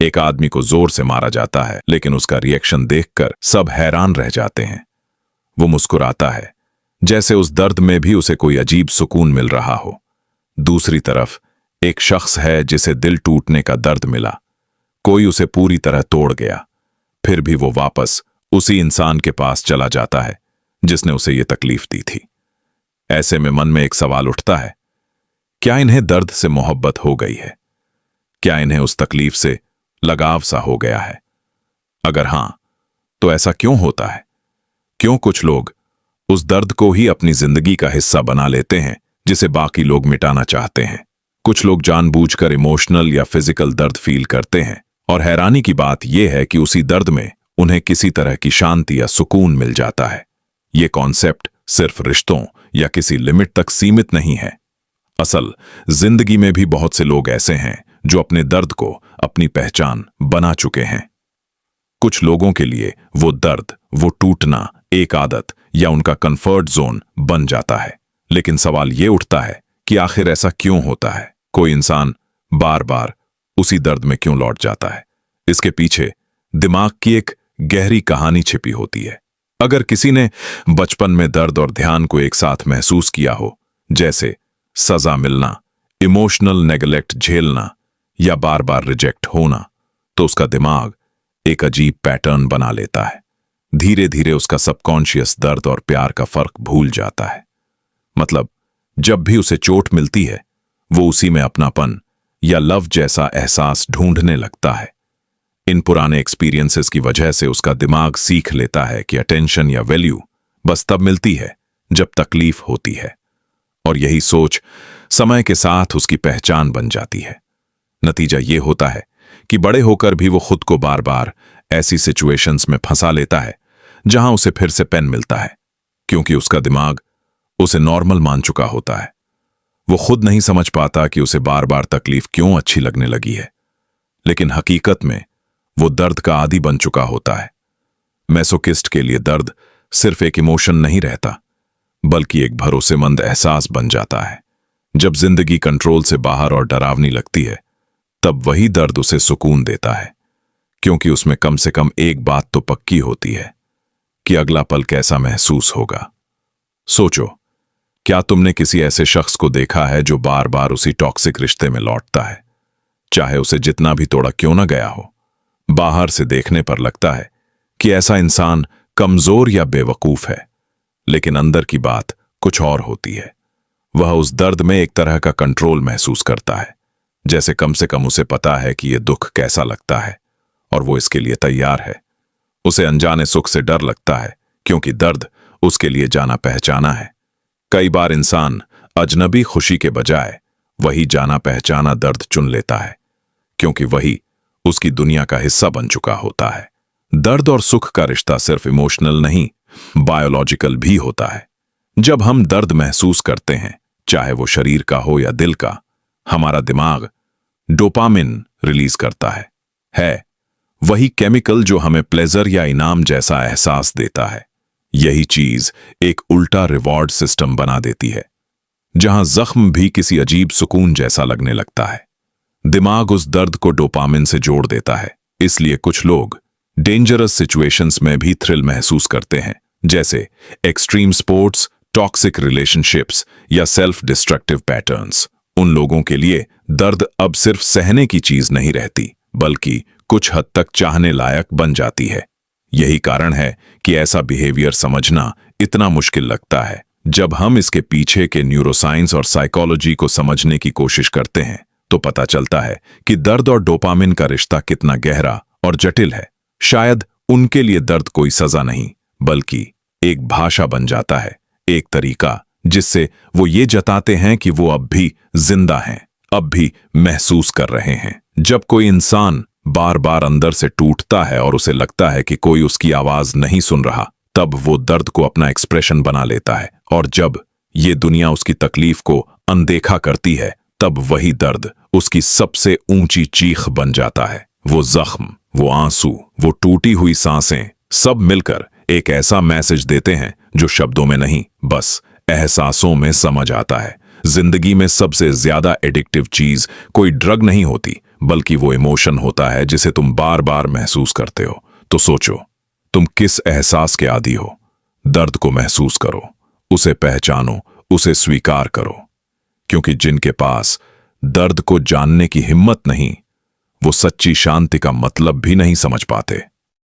एक आदमी को जोर से मारा जाता है, लेकिन उसका रिएक्शन देखकर सब हैरान रह जाते हैं। वो मुस्कुराता है, जैसे उस दर्द में भी उसे कोई अजीब सुकून मिल रहा हो। दूसरी तरफ एक शख्स है जिसे दिल टूटने का दर्द मिला, कोई उसे पूरी तरह तोड़ गया, फिर भी वो वापस उसी इंसान के पास चला जाता है जिसने उसे ये तकलीफ दी थी। ऐसे में मन में एक सवाल उठता है, क्या इन्हें दर्द से मोहब्बत हो गई है? क्या इन्हें उस तकलीफ से लगाव सा हो गया है? अगर हां, तो ऐसा क्यों होता है? क्यों कुछ लोग उस दर्द को ही अपनी जिंदगी का हिस्सा बना लेते हैं जिसे बाकी लोग मिटाना चाहते हैं? कुछ लोग जानबूझकर इमोशनल या फिजिकल दर्द फील करते हैं, और हैरानी की बात यह है कि उसी दर्द में उन्हें किसी तरह की शांति या सुकून मिल जाता है। ये कॉन्सेप्ट सिर्फ रिश्तों या किसी लिमिट तक सीमित नहीं है। असल जिंदगी में भी बहुत से लोग ऐसे हैं जो अपने दर्द को अपनी पहचान बना चुके हैं। कुछ लोगों के लिए वो दर्द, वो टूटना एक आदत या उनका कंफर्ट जोन बन जाता है। लेकिन सवाल ये उठता है कि आखिर ऐसा क्यों होता है? कोई इंसान बार बार उसी दर्द में क्यों लौट जाता है? इसके पीछे दिमाग की एक गहरी कहानी छिपी होती है। अगर किसी ने बचपन में दर्द और ध्यान को एक साथ महसूस किया हो, जैसे सजा मिलना, इमोशनल नेगलेक्ट झेलना या बार बार रिजेक्ट होना, तो उसका दिमाग एक अजीब पैटर्न बना लेता है। धीरे धीरे उसका सबकॉन्शियस दर्द और प्यार का फर्क भूल जाता है। मतलब जब भी उसे चोट मिलती है, वो उसी में अपनापन या लव जैसा एहसास ढूंढने लगता है। इन पुराने एक्सपीरियंसेस की वजह से उसका दिमाग सीख लेता है कि अटेंशन या वैल्यू बस तब मिलती है जब तकलीफ होती है, और यही सोच समय के साथ उसकी पहचान बन जाती है। नतीजा ये होता है कि बड़े होकर भी वो खुद को बार बार ऐसी सिचुएशंस में फंसा लेता है जहां उसे फिर से पेन मिलता है, क्योंकि उसका दिमाग उसे नॉर्मल मान चुका होता है। वो खुद नहीं समझ पाता कि उसे बार बार तकलीफ क्यों अच्छी लगने लगी है, लेकिन हकीकत में वो दर्द का आदी बन चुका होता है। मैसोकिस्ट के लिए दर्द सिर्फ एक इमोशन नहीं रहता, बल्कि एक भरोसेमंद एहसास बन जाता है। जब जिंदगी कंट्रोल से बाहर और डरावनी लगती है, तब वही दर्द उसे सुकून देता है, क्योंकि उसमें कम से कम एक बात तो पक्की होती है कि अगला पल कैसा महसूस होगा। सोचो, क्या तुमने किसी ऐसे शख्स को देखा है जो बार बार उसी टॉक्सिक रिश्ते में लौटता है, चाहे उसे जितना भी तोड़ा क्यों ना गया हो? बाहर से देखने पर लगता है कि ऐसा इंसान कमजोर या बेवकूफ है, लेकिन अंदर की बात कुछ और होती है। वह उस दर्द में एक तरह का कंट्रोल महसूस करता है, जैसे कम से कम उसे पता है कि यह दुख कैसा लगता है और वो इसके लिए तैयार है। उसे अनजाने सुख से डर लगता है, क्योंकि दर्द उसके लिए जाना पहचाना है। कई बार इंसान अजनबी खुशी के बजाय वही जाना पहचाना दर्द चुन लेता है, क्योंकि वही उसकी दुनिया का हिस्सा बन चुका होता है। दर्द और सुख का रिश्ता सिर्फ इमोशनल नहीं, बायोलॉजिकल भी होता है। जब हम दर्द महसूस करते हैं, चाहे वो शरीर का हो या दिल का, हमारा दिमाग डोपामिन रिलीज करता है वही केमिकल जो हमें प्लेजर या इनाम जैसा एहसास देता है। यही चीज एक उल्टा रिवॉर्ड सिस्टम बना देती है, जहां जख्म भी किसी अजीब सुकून जैसा लगने लगता है। दिमाग उस दर्द को डोपामिन से जोड़ देता है। इसलिए कुछ लोग डेंजरस सिचुएशंस में भी थ्रिल महसूस करते हैं, जैसे एक्सट्रीम स्पोर्ट्स, टॉक्सिक रिलेशनशिप्स या सेल्फ डिस्ट्रक्टिव पैटर्न्स। उन लोगों के लिए दर्द अब सिर्फ सहने की चीज नहीं रहती, बल्कि कुछ हद तक चाहने लायक बन जाती है। यही कारण है कि ऐसा बिहेवियर समझना इतना मुश्किल लगता है। जब हम इसके पीछे के न्यूरोसाइंस और साइकोलॉजी को समझने की कोशिश करते हैं, तो पता चलता है कि दर्द और डोपामिन का रिश्ता कितना गहरा और जटिल है। शायद उनके लिए दर्द कोई सजा नहीं, बल्कि एक भाषा बन जाता है, एक तरीका जिससे वो ये जताते हैं कि वो अब भी जिंदा हैं, अब भी महसूस कर रहे हैं। जब कोई इंसान बार बार अंदर से टूटता है और उसे लगता है कि कोई उसकी आवाज नहीं सुन रहा, तब वो दर्द को अपना एक्सप्रेशन बना लेता है। और जब ये दुनिया उसकी तकलीफ को अनदेखा करती है, तब वही दर्द उसकी सबसे ऊंची चीख बन जाता है। वो जख्म, वो आंसू, वो टूटी हुई सांसें, सब मिलकर एक ऐसा मैसेज देते हैं जो शब्दों में नहीं, बस एहसासों में समझ आता है। जिंदगी में सबसे ज्यादा एडिक्टिव चीज कोई ड्रग नहीं होती, बल्कि वो इमोशन होता है जिसे तुम बार बार महसूस करते हो। तो सोचो, तुम किस एहसास के आदी हो? दर्द को महसूस करो, उसे पहचानो, उसे स्वीकार करो। क्योंकि जिनके पास दर्द को जानने की हिम्मत नहीं, वो सच्ची शांति का मतलब भी नहीं समझ पाते।